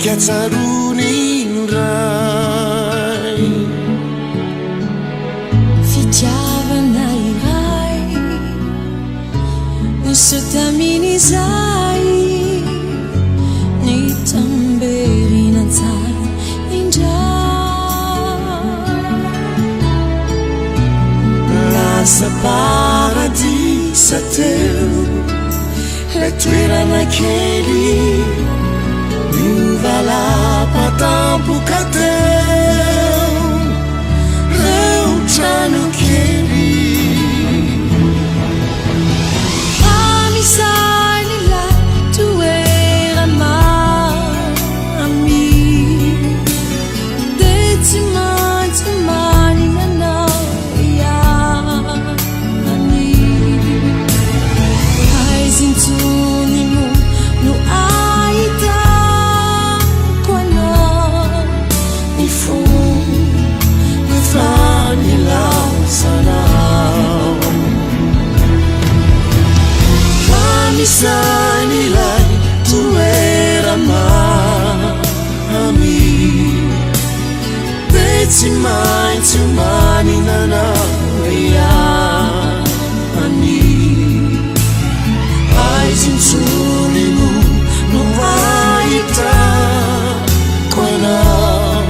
katsarony ray fitiavana iray sotamin'izay ny tamberinantsara indray lasa paradisa teo la toerana kely niovalapatampoka teo reo trano kely amisany la toera mami de tsy maintsy maninanao iany aizintsony mo no ahitako anao ny fomba fanilazanao amisany ilay toera mami de tsy maintsy maninanao iany aizintsony mo no ahitako anao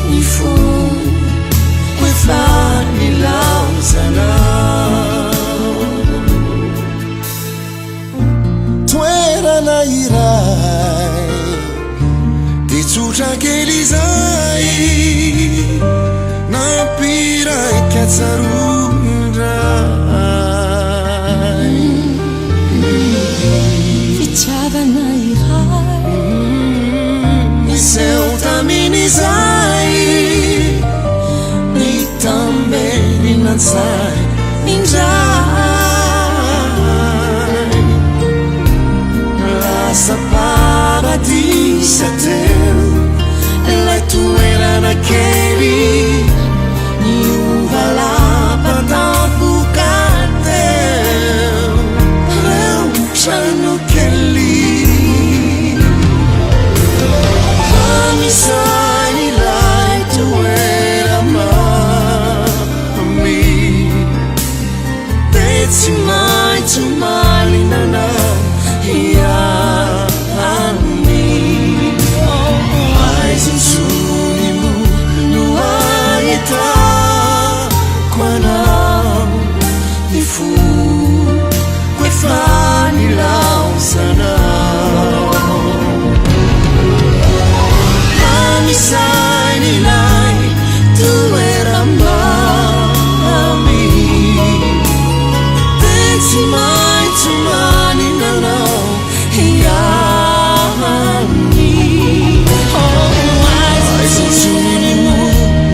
ny fomba fanilazanao toerana iray de tsotra kely izay nampiray katsarony ray fitiavana iray niseho tamin'izay ny tamberinantsay indray lasa paradisa teo la toerana kely niovalapatampoka teo reo trano kely amisany ilay toera mami de tsy maintsy maninanao iany aizintsony mo no ahitako anao ny fomba fanilazanao amisany ilay toera mami de tsy maintsy maninanao iany aizintsony mo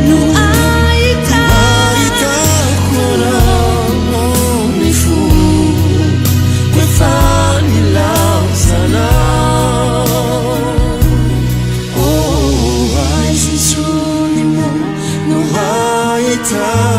no ahitako anao ny fomba fanilazanao aizintsony mo no ahitako